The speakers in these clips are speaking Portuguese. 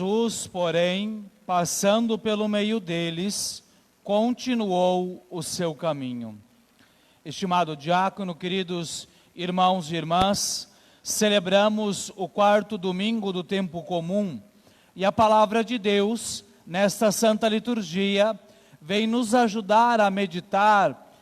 Jesus, porém, passando pelo meio deles, continuou o seu caminho. Estimado diácono, queridos irmãos e irmãs, celebramos o quarto domingo do tempo comum e a palavra de Deus, nesta santa liturgia, vem nos ajudar a meditar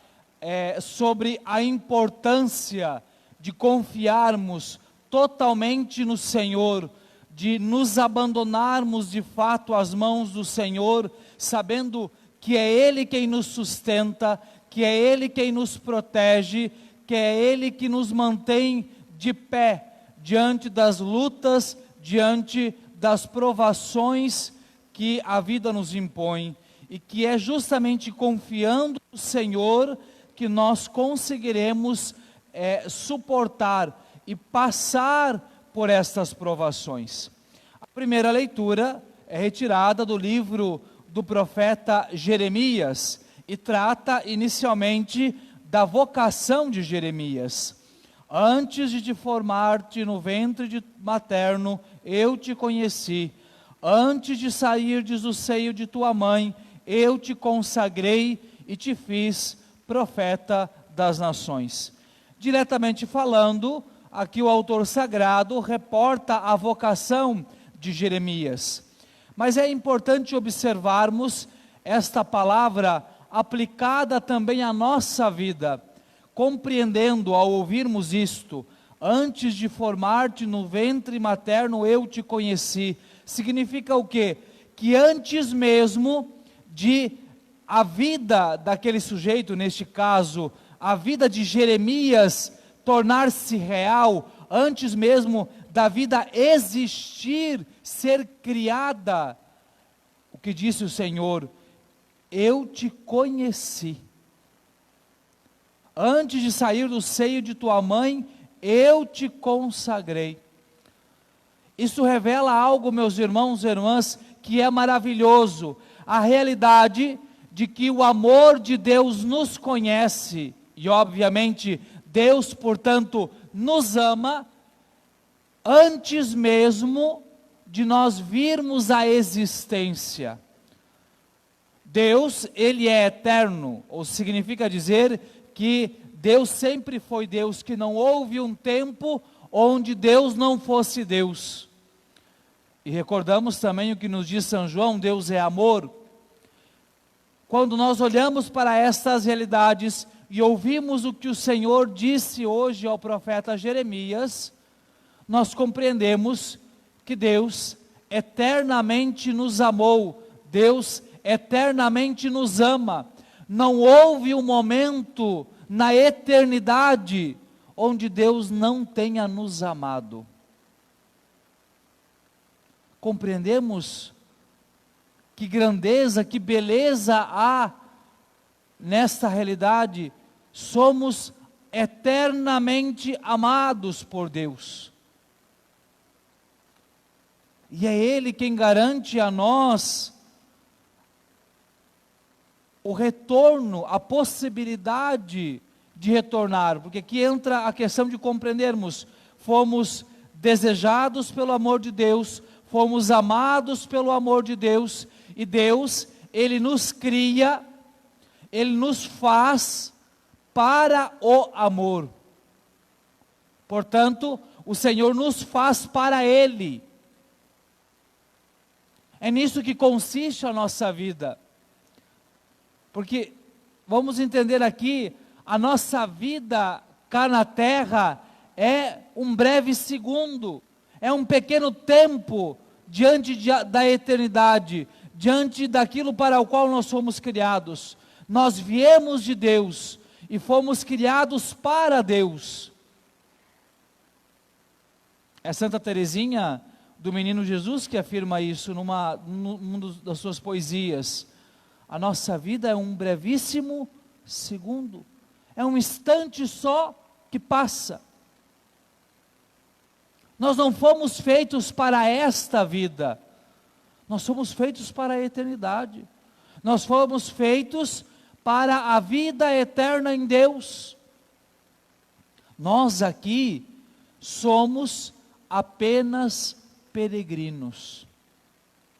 sobre a importância de confiarmos totalmente no Senhor, de nos abandonarmos de fato às mãos do Senhor, sabendo que é Ele quem nos sustenta, que é Ele quem nos protege, que é Ele que nos mantém de pé diante das lutas, diante das provações que a vida nos impõe, e que é justamente confiando no Senhor que nós conseguiremos suportar e passar por estas provações. A primeira leitura é retirada do livro do profeta Jeremias e trata inicialmente da vocação de Jeremias. Antes de te formar-te no ventre materno, eu te conheci. Antes de sairdes do seio de tua mãe, eu te consagrei e te fiz profeta das nações. Diretamente falando, aqui o autor sagrado reporta a vocação de Jeremias. Mas é importante observarmos esta palavra aplicada também à nossa vida, compreendendo ao ouvirmos isto: antes de formar-te no ventre materno eu te conheci. Significa o quê? Que antes mesmo de a vida daquele sujeito, neste caso, a vida de Jeremias tornar-se real, antes mesmo da vida existir, ser criada, o que disse o Senhor: eu te conheci. Antes de sair do seio de tua mãe, eu te consagrei. Isso revela algo, meus irmãos e irmãs, que é maravilhoso. A realidade de que o amor de Deus nos conhece, e obviamente Deus, portanto, nos ama, antes mesmo de nós virmos à existência. Deus, Ele é eterno, ou significa dizer que Deus sempre foi Deus, que não houve um tempo onde Deus não fosse Deus. E recordamos também o que nos diz São João: Deus é amor. Quando nós olhamos para estas realidades e ouvimos o que o Senhor disse hoje ao profeta Jeremias, nós compreendemos que Deus eternamente nos amou, Deus eternamente nos ama. Não houve um momento na eternidade onde Deus não tenha nos amado. Compreendemos que grandeza, que beleza há nesta realidade. Somos eternamente amados por Deus. E é Ele quem garante a nós o retorno, a possibilidade de retornar, porque aqui entra a questão de compreendermos: fomos desejados pelo amor de Deus, fomos amados pelo amor de Deus, e Deus, Ele nos cria, Ele nos faz para o amor. Portanto, o Senhor nos faz para Ele. É nisso que consiste a nossa vida. Porque, vamos entender aqui, a nossa vida cá na terra é um breve segundo, é um pequeno tempo diante da eternidade, diante daquilo para o qual nós fomos criados. Nós viemos de Deus e fomos criados para Deus. É Santa Teresinha do Menino Jesus que afirma isso numa das suas poesias. A nossa vida é um brevíssimo segundo, é um instante só que passa. Nós não fomos feitos para esta vida, nós fomos feitos para a eternidade. Nós fomos feitos para a vida eterna em Deus. Nós aqui somos apenas peregrinos.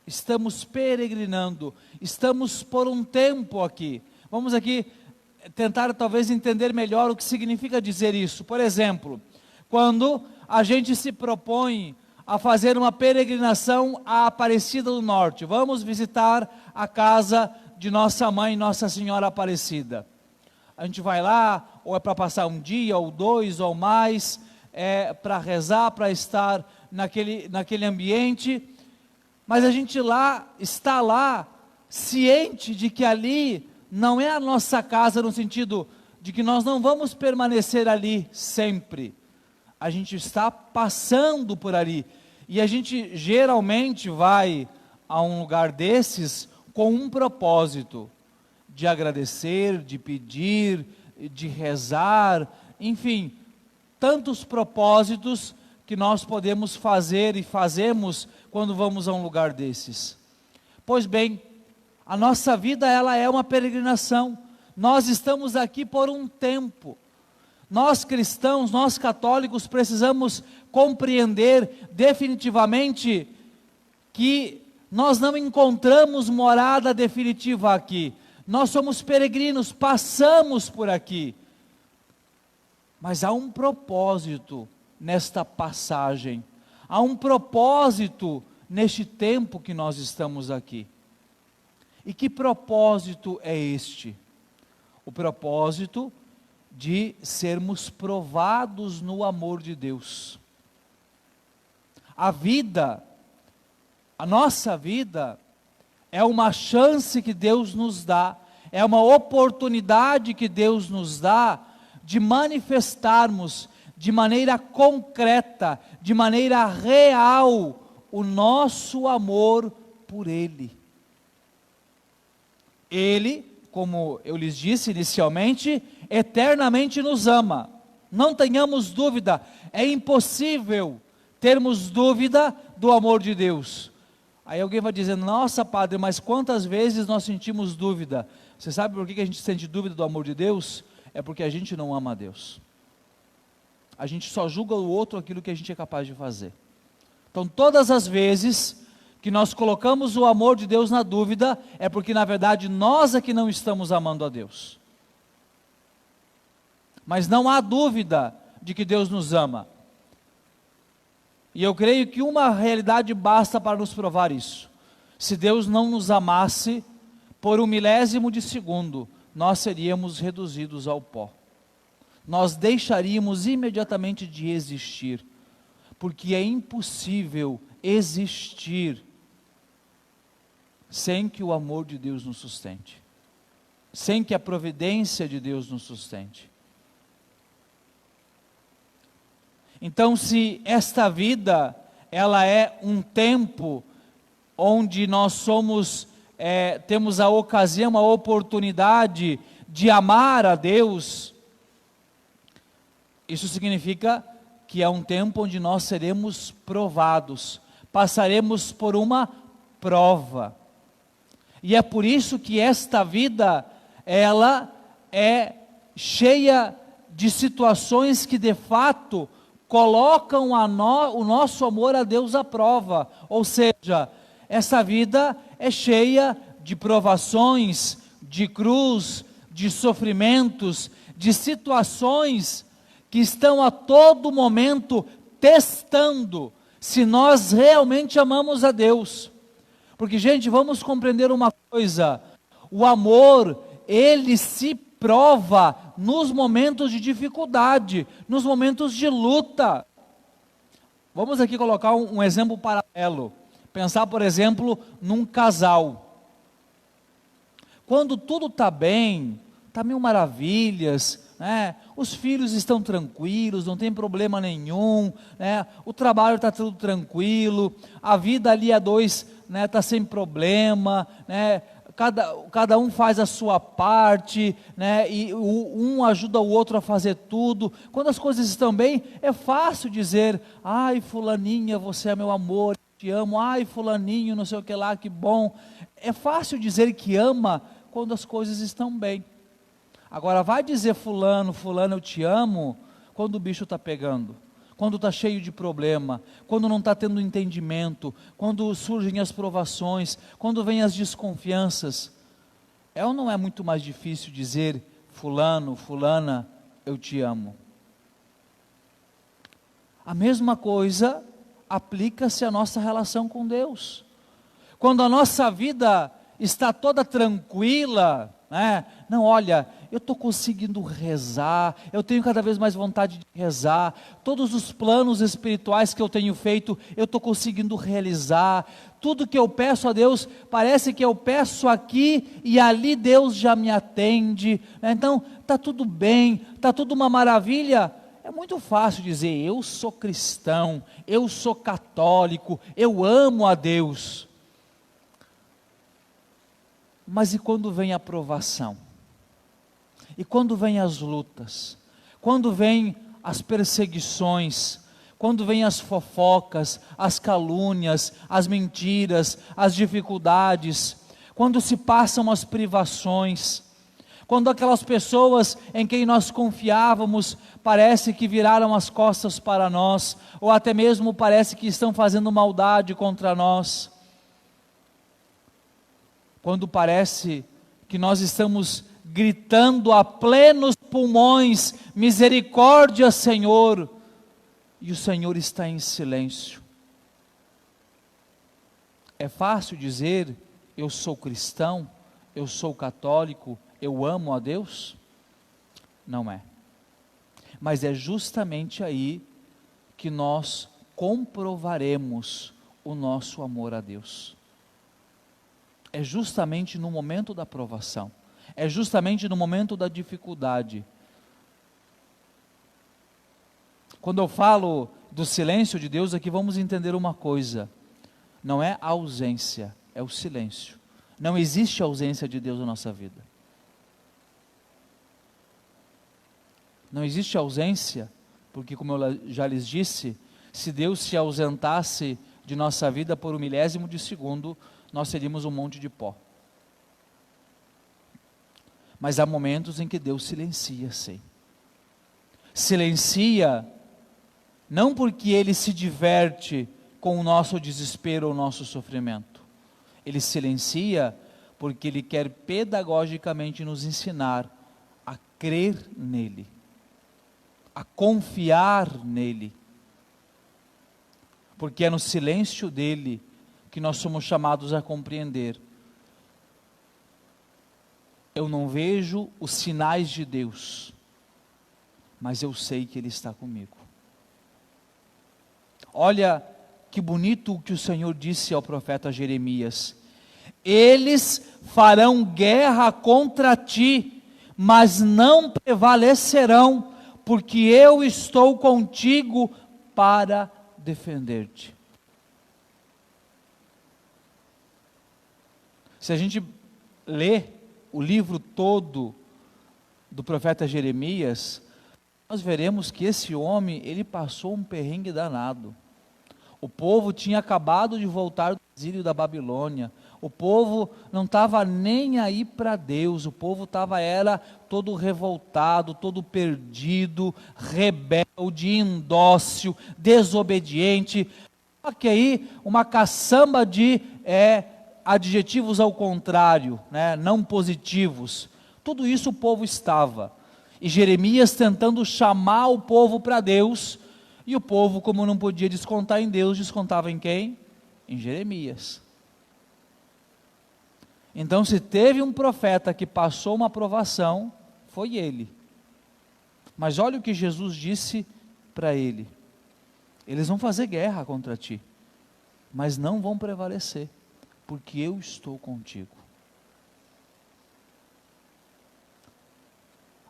estamos peregrinando, estamos por um tempo aqui. Vamos aqui tentar talvez entender melhor o que significa dizer isso. Por exemplo, quando a gente se propõe a fazer uma peregrinação à Aparecida do Norte, vamos visitar a casa de nossa mãe, Nossa Senhora Aparecida. A gente vai lá, ou é para passar um dia, ou 2, ou mais, para rezar, para estar naquele ambiente, mas a gente está lá, ciente de que ali não é a nossa casa, no sentido de que nós não vamos permanecer ali sempre. A gente está passando por ali, e a gente geralmente vai a um lugar desses com um propósito, de agradecer, de pedir, de rezar, enfim, tantos propósitos que nós podemos fazer e fazemos quando vamos a um lugar desses. Pois bem, a nossa vida, ela é uma peregrinação. Nós estamos aqui por um tempo. Nós cristãos, nós católicos, precisamos compreender definitivamente que nós não encontramos morada definitiva aqui. Nós somos peregrinos, passamos por aqui. Mas há um propósito nesta passagem. Há um propósito neste tempo que nós estamos aqui. E que propósito é este? O propósito de sermos provados no amor de Deus. A vida, a nossa vida, é uma chance que Deus nos dá, é uma oportunidade que Deus nos dá de manifestarmos de maneira concreta, de maneira real, o nosso amor por Ele. Ele, como eu lhes disse inicialmente, eternamente nos ama. Não tenhamos dúvida, é impossível termos dúvida do amor de Deus. Aí alguém vai dizer, nossa padre, mas quantas vezes nós sentimos dúvida? Você sabe por que a gente sente dúvida do amor de Deus? É porque a gente não ama a Deus. A gente só julga o outro aquilo que a gente é capaz de fazer. Então todas as vezes que nós colocamos o amor de Deus na dúvida, é porque na verdade nós é que não estamos amando a Deus. Mas não há dúvida de que Deus nos ama. E eu creio que uma realidade basta para nos provar isso. Se Deus não nos amasse, por 1/1000 de segundo, nós seríamos reduzidos ao pó. Nós deixaríamos imediatamente de existir, porque é impossível existir sem que o amor de Deus nos sustente, sem que a providência de Deus nos sustente. Então, se esta vida, ela é um tempo onde nós temos a ocasião, a oportunidade de amar a Deus, isso significa que é um tempo onde nós seremos provados, passaremos por uma prova. E é por isso que esta vida, ela é cheia de situações que de fato colocam o nosso amor a Deus à prova. Ou seja, essa vida é cheia de provações, de cruz, de sofrimentos, de situações que estão a todo momento testando se nós realmente amamos a Deus. Porque, gente, vamos compreender uma coisa: o amor, ele se prova nos momentos de dificuldade, nos momentos de luta. Vamos aqui colocar um exemplo paralelo. Pensar, por exemplo, num casal. Quando tudo está bem, está mil maravilhas, né? Os filhos estão tranquilos, não tem problema nenhum, né? O trabalho está tudo tranquilo, a vida ali a dois está sem problema, né? Cada um faz a sua parte, né? E um ajuda o outro a fazer tudo. Quando as coisas estão bem, é fácil dizer, ai fulaninha, você é meu amor, te amo, ai fulaninho, não sei o que lá, que bom. É fácil dizer que ama quando as coisas estão bem. Agora vai dizer fulano, eu te amo, quando o bicho está pegando, quando está cheio de problema, quando não está tendo entendimento, quando surgem as provações, quando vêm as desconfianças, é ou não é muito mais difícil dizer, fulano, fulana, eu te amo? A mesma coisa aplica-se à nossa relação com Deus. Quando a nossa vida está toda tranquila, né? Não, olha, eu estou conseguindo rezar, eu tenho cada vez mais vontade de rezar, todos os planos espirituais que eu tenho feito, eu estou conseguindo realizar, tudo que eu peço a Deus, parece que eu peço aqui e ali Deus já me atende, né? Então está tudo bem, está tudo uma maravilha. É muito fácil dizer, eu sou cristão, eu sou católico, eu amo a Deus. Mas e quando vem a provação? E quando vem as lutas? Quando vem as perseguições? Quando vem as fofocas, as calúnias, as mentiras, as dificuldades? Quando se passam as privações? Quando aquelas pessoas em quem nós confiávamos, parece que viraram as costas para nós, ou até mesmo parece que estão fazendo maldade contra nós. Quando parece que nós estamos gritando a plenos pulmões, misericórdia, Senhor, e o Senhor está em silêncio. É fácil dizer, eu sou cristão, eu sou católico, eu amo a Deus? Não é. Mas é justamente aí que nós comprovaremos o nosso amor a Deus. É justamente no momento da provação, é justamente no momento da dificuldade. Quando eu falo do silêncio de Deus, aqui vamos entender uma coisa, não é a ausência, é o silêncio. Não existe ausência de Deus na nossa vida. Não existe ausência, porque como eu já lhes disse, se Deus se ausentasse de nossa vida por 1/1000 de segundo, nós seríamos um monte de pó. Mas há momentos em que Deus silencia, sim. Silencia, não porque Ele se diverte com o nosso desespero ou o nosso sofrimento. Ele silencia porque Ele quer pedagogicamente nos ensinar a crer nele, a confiar nele. Porque é no silêncio dele que nós somos chamados a compreender. Eu não vejo os sinais de Deus, mas eu sei que Ele está comigo. Olha que bonito o que o Senhor disse ao profeta Jeremias: eles farão guerra contra ti, mas não prevalecerão, porque eu estou contigo para defender-te. Se a gente lê o livro todo do profeta Jeremias, nós veremos que esse homem, ele passou um perrengue danado. O povo tinha acabado de voltar do exílio da Babilônia, o povo não estava nem aí para Deus, o povo era todo revoltado, todo perdido, rebelde, indócil, desobediente. Só que aí uma caçamba de adjetivos ao contrário, né, não positivos. Tudo isso o povo estava. E Jeremias tentando chamar o povo para Deus, e o povo, como não podia descontar em Deus, descontava em quem? Em Jeremias. Então, se teve um profeta que passou uma provação, foi ele. Mas olha o que Jesus disse para ele: eles vão fazer guerra contra ti, mas não vão prevalecer, porque eu estou contigo.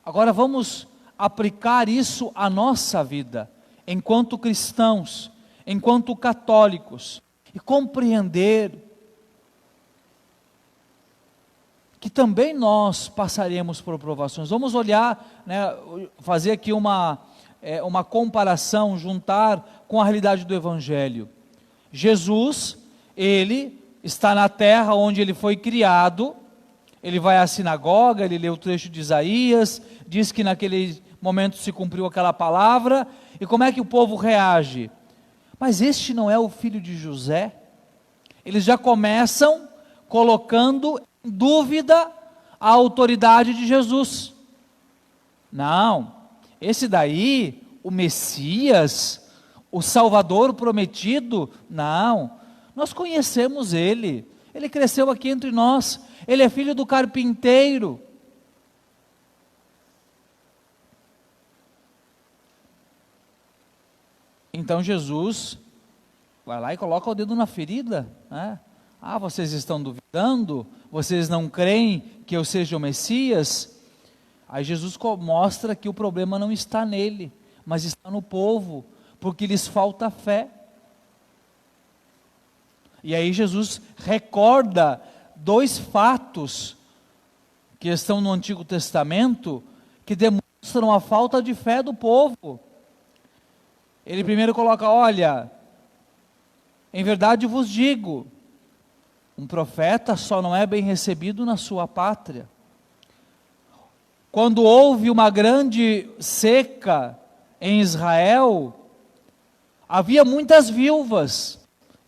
Agora vamos aplicar isso à nossa vida, enquanto cristãos, enquanto católicos, e compreender que também nós passaremos por provações. Vamos olhar, né, fazer aqui uma comparação, juntar com a realidade do Evangelho. Jesus, ele está na terra onde ele foi criado, ele vai à sinagoga, ele lê o trecho de Isaías, diz que naquele momento se cumpriu aquela palavra, e como é que o povo reage? Mas este não é o filho de José? Eles já começam colocando em dúvida a autoridade de Jesus. Não, esse daí, o Messias, o Salvador prometido, não, nós conhecemos ele cresceu aqui entre nós, ele é filho do carpinteiro. Então Jesus vai lá e coloca o dedo na ferida, né? Ah, vocês estão duvidando? Vocês não creem que eu seja o Messias? Aí Jesus mostra que o problema não está nele, mas está no povo, porque lhes falta fé. E aí Jesus recorda dois fatos que estão no Antigo Testamento, que demonstram a falta de fé do povo. Ele primeiro coloca, olha, em verdade vos digo, um profeta só não é bem recebido na sua pátria. Quando houve uma grande seca em Israel, havia muitas viúvas.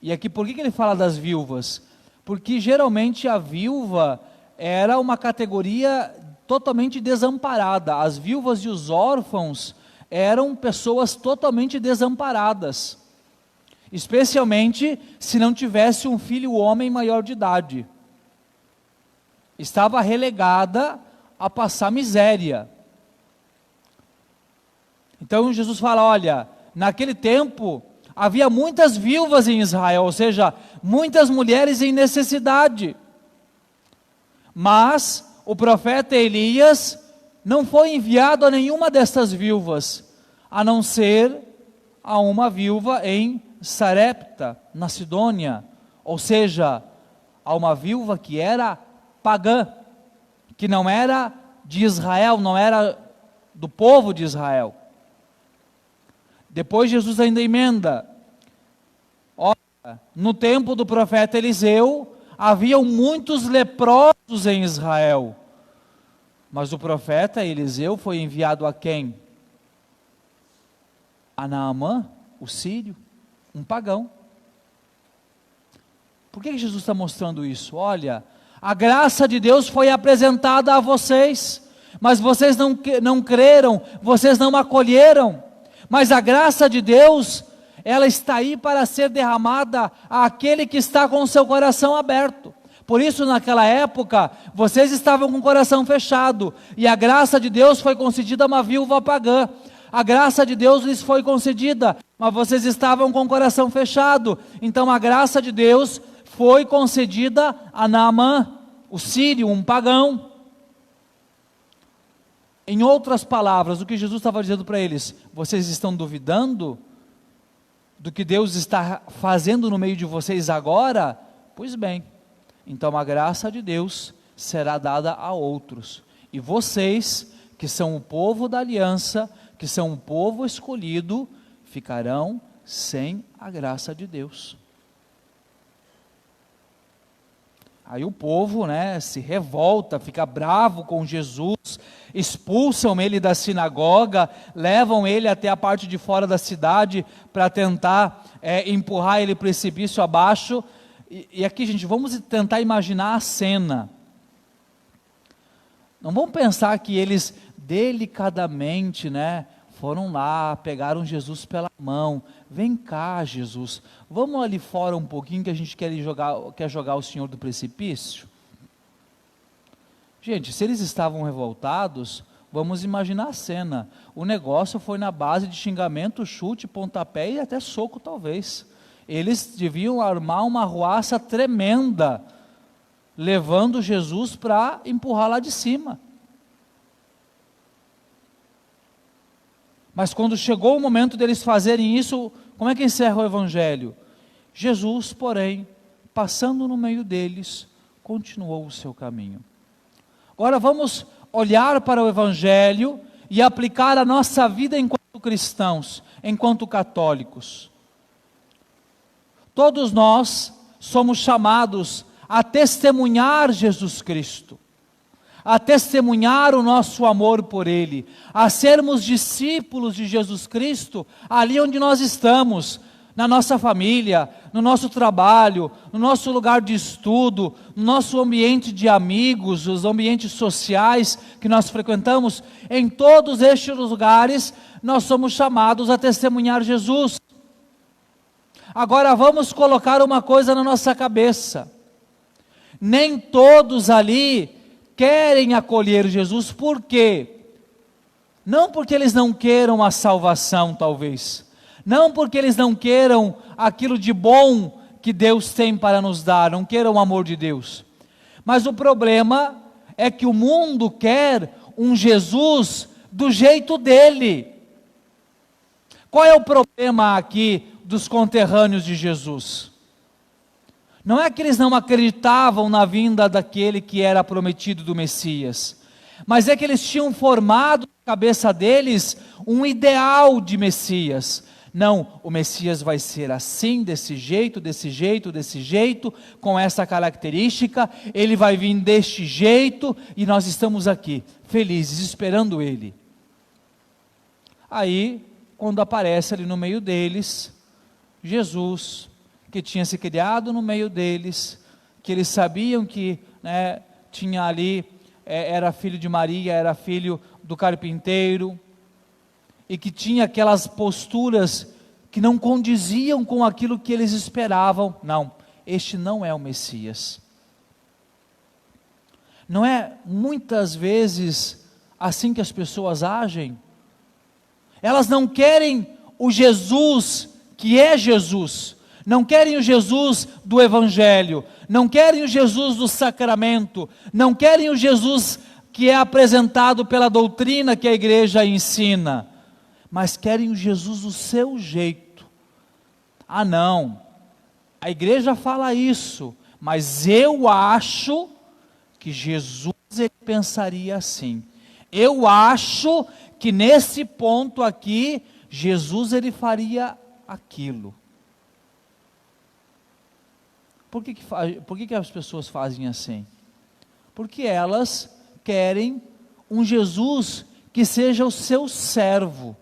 E aqui, por que ele fala das viúvas? Porque geralmente a viúva era uma categoria totalmente desamparada. As viúvas e os órfãos eram pessoas totalmente desamparadas, especialmente se não tivesse um filho homem maior de idade. Estava relegada a passar miséria. Então Jesus fala, olha, naquele tempo havia muitas viúvas em Israel, ou seja, muitas mulheres em necessidade. Mas o profeta Elias não foi enviado a nenhuma destas viúvas, a não ser a uma viúva em Sarepta, na Sidônia, ou seja, a uma viúva que era pagã, que não era de Israel, não era do povo de Israel. Depois Jesus ainda emenda, olha, no tempo do profeta Eliseu, haviam muitos leprosos em Israel, mas o profeta Eliseu foi enviado a quem? A Naamã, o sírio, um pagão. Por que Jesus está mostrando isso? Olha, a graça de Deus foi apresentada a vocês, mas vocês não creram, vocês não acolheram. Mas a graça de Deus, ela está aí para ser derramada àquele que está com o seu coração aberto. Por isso, naquela época, vocês estavam com o coração fechado, e a graça de Deus foi concedida a uma viúva pagã. A graça de Deus lhes foi concedida, mas vocês estavam com o coração fechado. Então a graça de Deus foi concedida a Naamã, o sírio, um pagão. Em outras palavras, o que Jesus estava dizendo para eles, vocês estão duvidando do que Deus está fazendo no meio de vocês agora? Pois bem, então a graça de Deus será dada a outros, e vocês, que são o povo da aliança, que são um povo escolhido, ficarão sem a graça de Deus. Aí o povo, se revolta, fica bravo com Jesus, expulsam ele da sinagoga, levam ele até a parte de fora da cidade para tentar empurrar ele precipício abaixo. E aqui, gente, vamos tentar imaginar a cena. Não vamos pensar que eles delicadamente, foram lá, pegaram Jesus pela mão. Vem cá, Jesus, vamos ali fora um pouquinho que a gente quer jogar o Senhor do precipício. Gente, se eles estavam revoltados, vamos imaginar a cena. O negócio foi na base de xingamento, chute, pontapé e até soco talvez. Eles deviam armar uma arruaça tremenda, levando Jesus para empurrar lá de cima. Mas quando chegou o momento deles fazerem isso, como é que encerra o Evangelho? Jesus, porém, passando no meio deles, continuou o seu caminho. Agora vamos olhar para o Evangelho e aplicar a nossa vida enquanto cristãos, enquanto católicos. Todos nós somos chamados a testemunhar Jesus Cristo, a testemunhar o nosso amor por Ele, a sermos discípulos de Jesus Cristo, ali onde nós estamos, na nossa família, no nosso trabalho, no nosso lugar de estudo, no nosso ambiente de amigos, os ambientes sociais que nós frequentamos, em todos estes lugares, nós somos chamados a testemunhar Jesus. Agora vamos colocar uma coisa na nossa cabeça, nem todos ali querem acolher Jesus. Por quê? Não porque eles não queiram a salvação, talvez, não porque eles não queiram aquilo de bom que Deus tem para nos dar, não queiram o amor de Deus, mas o problema é que o mundo quer um Jesus do jeito dele. Qual é o problema aqui dos conterrâneos de Jesus? Não é que eles não acreditavam na vinda daquele que era prometido do Messias, mas é que eles tinham formado na cabeça deles um ideal de Messias. Não, o Messias vai ser assim, desse jeito, desse jeito, desse jeito, com essa característica, ele vai vir deste jeito, e nós estamos aqui, felizes, esperando ele. Aí, quando aparece ali no meio deles, Jesus, que tinha se criado no meio deles, que eles sabiam que tinha ali, era filho de Maria, era filho do carpinteiro, e que tinha aquelas posturas que não condiziam com aquilo que eles esperavam. Não, este não é o Messias. Não é muitas vezes assim que as pessoas agem? Elas não querem o Jesus que é Jesus, não querem o Jesus do Evangelho, não querem o Jesus do sacramento, não querem o Jesus que é apresentado pela doutrina que a igreja ensina, mas querem o Jesus do seu jeito. Ah não, a igreja fala isso, mas eu acho que Jesus ele pensaria assim, eu acho que nesse ponto aqui, Jesus ele faria aquilo. Por que as pessoas fazem assim? Porque elas querem um Jesus que seja o seu servo,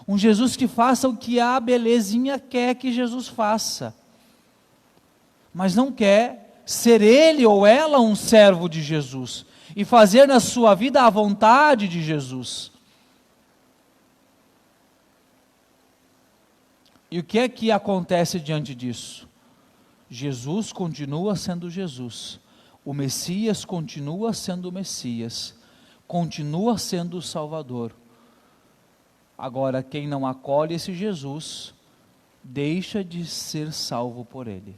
um Jesus que faça o que a belezinha quer que Jesus faça, mas não quer ser ele ou ela um servo de Jesus, e fazer na sua vida a vontade de Jesus. E o que é que acontece diante disso? Jesus continua sendo Jesus, o Messias continua sendo o Messias, continua sendo o Salvador. Agora, quem não acolhe esse Jesus, deixa de ser salvo por Ele,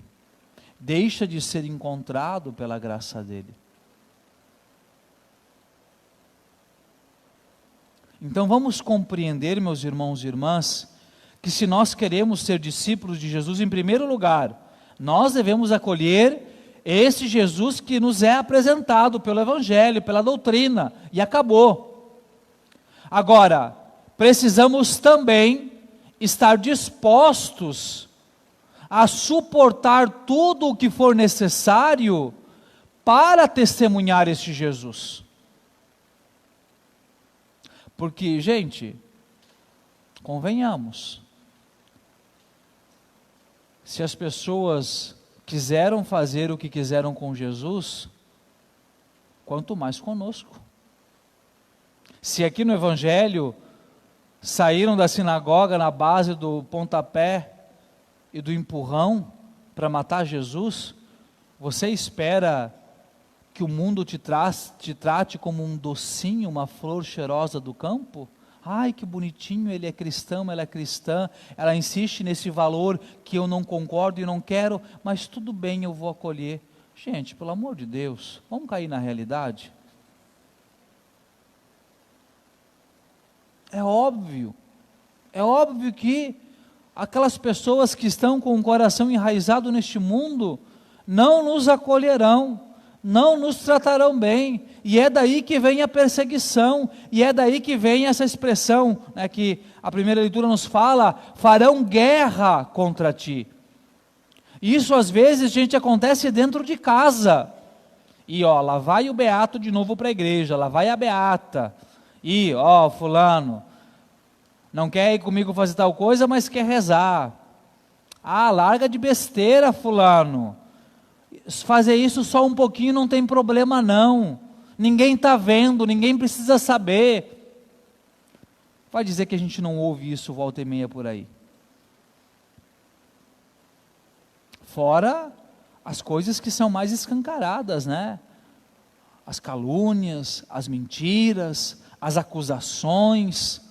deixa de ser encontrado pela graça dEle. Então vamos compreender, meus irmãos e irmãs, que se nós queremos ser discípulos de Jesus, em primeiro lugar, nós devemos acolher esse Jesus que nos é apresentado pelo Evangelho, pela doutrina, e acabou. Agora, precisamos também estar dispostos a suportar tudo o que for necessário para testemunhar este Jesus. Porque, gente, convenhamos, se as pessoas quiseram fazer o que quiseram com Jesus, quanto mais conosco. Se aqui no Evangelho saíram da sinagoga na base do pontapé e do empurrão para matar Jesus, você espera que o mundo te trate como um docinho, uma flor cheirosa do campo? Ai, que bonitinho, ele é cristão, ela é cristã, ela insiste nesse valor que eu não concordo e não quero, mas tudo bem, eu vou acolher. Gente, pelo amor de Deus, vamos cair na realidade? É óbvio que aquelas pessoas que estão com o coração enraizado neste mundo, não nos acolherão, não nos tratarão bem, e é daí que vem a perseguição, e é daí que vem essa expressão, que a primeira leitura nos fala, farão guerra contra ti. Isso às vezes, gente, acontece dentro de casa, E ó, lá vai o beato de novo para a igreja, lá vai a beata. E ó, fulano, não quer ir comigo fazer tal coisa, mas quer rezar. Ah, larga de besteira, fulano. Fazer isso só um pouquinho não tem problema não. Ninguém está vendo, ninguém precisa saber. Vai dizer que a gente não ouve isso volta e meia por aí. Fora as coisas que são mais escancaradas, né? As calúnias, as mentiras, as acusações,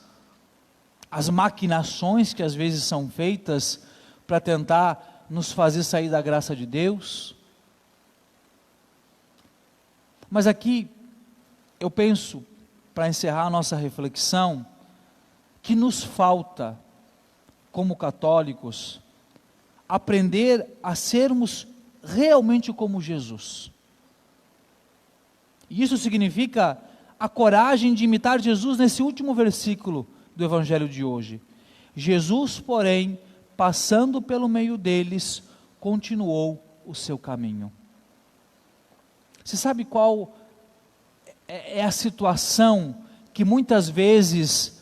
as maquinações que às vezes são feitas para tentar nos fazer sair da graça de Deus. Mas aqui, eu penso, para encerrar a nossa reflexão, que nos falta, como católicos, aprender a sermos realmente como Jesus. E isso significa a coragem de imitar Jesus nesse último versículo do Evangelho de hoje. Jesus, porém, passando pelo meio deles, continuou o seu caminho. Você sabe qual é a situação que muitas vezes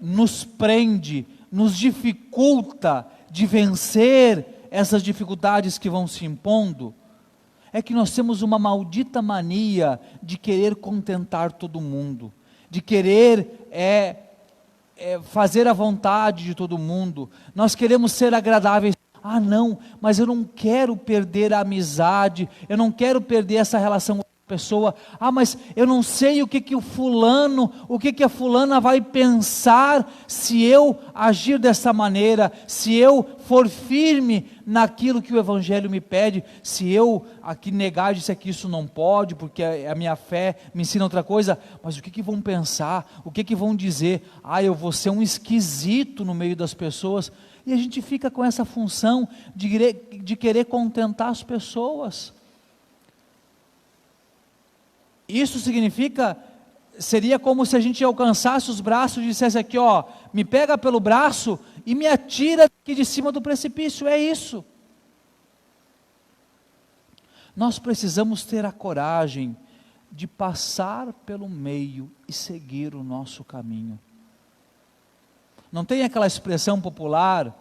nos prende, nos dificulta de vencer essas dificuldades que vão se impondo? É que nós temos uma maldita mania de querer contentar todo mundo, de querer fazer a vontade de todo mundo. Nós queremos ser agradáveis. Ah não, mas eu não quero perder a amizade, eu não quero perder essa relação com a pessoa. Ah, mas eu não sei o que o fulano, o que a fulana vai pensar se eu agir dessa maneira, se eu for firme naquilo que o Evangelho me pede, se eu aqui negar, disser que isso não pode, porque a minha fé me ensina outra coisa. Mas o que vão pensar, o que vão dizer? Ah, eu vou ser um esquisito no meio das pessoas. E a gente fica com essa função de querer contentar as pessoas. Isso seria como se a gente alcançasse os braços e dissesse aqui, ó, me pega pelo braço e me atira aqui de cima do precipício. É isso. Nós precisamos ter a coragem de passar pelo meio e seguir o nosso caminho. Não tem aquela expressão popular,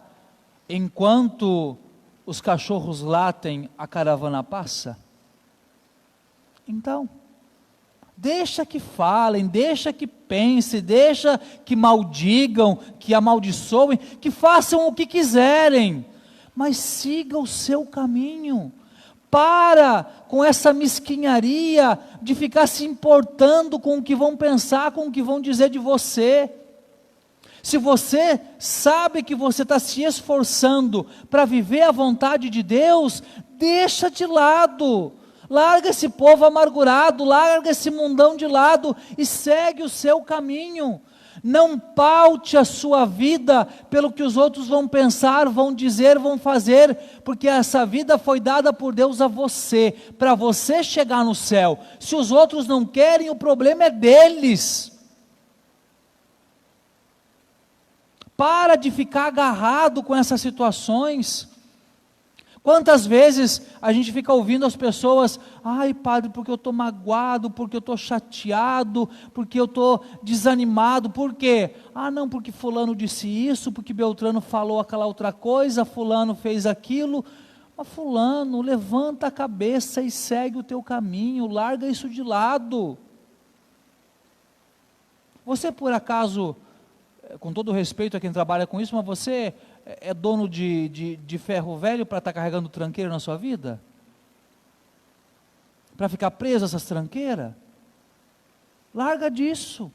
enquanto os cachorros latem, a caravana passa? Então, deixa que falem, deixa que pensem, deixa que maldigam, que amaldiçoem, que façam o que quiserem, mas siga o seu caminho. Para com essa mesquinharia de ficar se importando com o que vão pensar, com o que vão dizer de você. Se você sabe que você está se esforçando para viver a vontade de Deus, deixa de lado, larga esse povo amargurado, larga esse mundão de lado e segue o seu caminho. Não paute a sua vida pelo que os outros vão pensar, vão dizer, vão fazer, porque essa vida foi dada por Deus a você, para você chegar no céu. Se os outros não querem, o problema é deles. Para de ficar agarrado com essas situações. Quantas vezes a gente fica ouvindo as pessoas, ai padre, porque eu estou magoado, porque eu estou chateado, porque eu estou desanimado, por quê? Ah não, porque fulano disse isso, porque Beltrano falou aquela outra coisa, fulano fez aquilo. Mas fulano, levanta a cabeça e segue o teu caminho, larga isso de lado. Você por acaso, com todo respeito a quem trabalha com isso, mas você é dono de ferro velho para estar carregando tranqueira na sua vida? Para ficar preso a essas tranqueiras? Larga disso.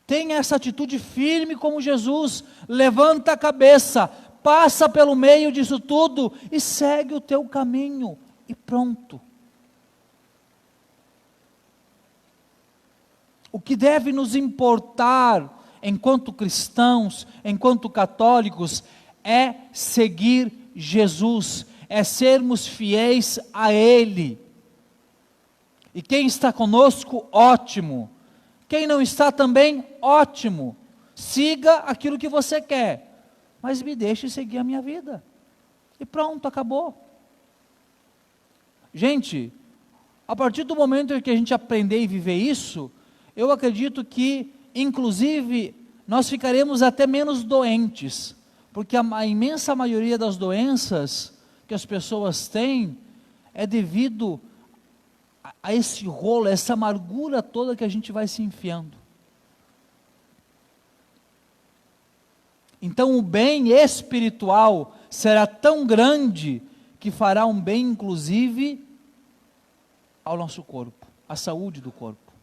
Tenha essa atitude firme como Jesus. Levanta a cabeça, passa pelo meio disso tudo e segue o teu caminho. E pronto. O que deve nos importar enquanto cristãos, enquanto católicos, é seguir Jesus, é sermos fiéis a Ele. E quem está conosco, ótimo. Quem não está também, ótimo. Siga aquilo que você quer, mas me deixe seguir a minha vida. E pronto, acabou. Gente, A partir do momento em que a gente aprender e viver isso, eu acredito que, inclusive, nós ficaremos até menos doentes, porque a imensa maioria das doenças que as pessoas têm é devido a esse rolo, a essa amargura toda que a gente vai se enfiando. Então o bem espiritual será tão grande que fará um bem, inclusive, ao nosso corpo, à saúde do corpo.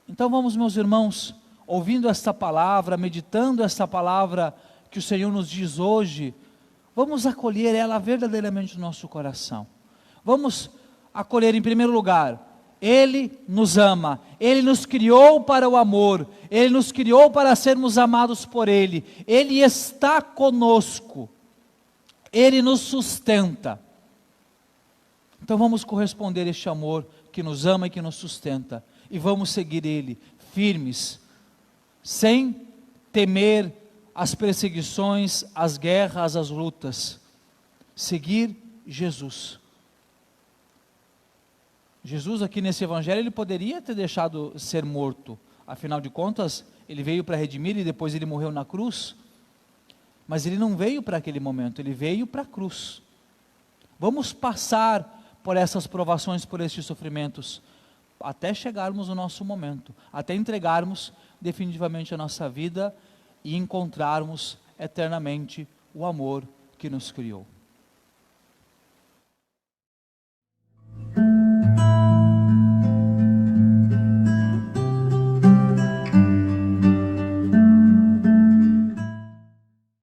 Então vamos, meus irmãos, ouvindo esta palavra, meditando esta palavra que o Senhor nos diz hoje, vamos acolher ela verdadeiramente no nosso coração. Vamos acolher em primeiro lugar, Ele nos ama, Ele nos criou para o amor, Ele nos criou para sermos amados por Ele, Ele está conosco, Ele nos sustenta. Então vamos corresponder a este amor que nos ama e que nos sustenta, e vamos seguir Ele, firmes, sem temer as perseguições, as guerras, as lutas. Seguir Jesus. Jesus aqui nesse evangelho, ele poderia ter deixado ser morto, afinal de contas, ele veio para redimir e depois ele morreu na cruz, mas ele não veio para aquele momento, ele veio para a cruz. Vamos passar por essas provações, por esses sofrimentos, até chegarmos no nosso momento, até entregarmos definitivamente a nossa vida e encontrarmos eternamente o amor que nos criou.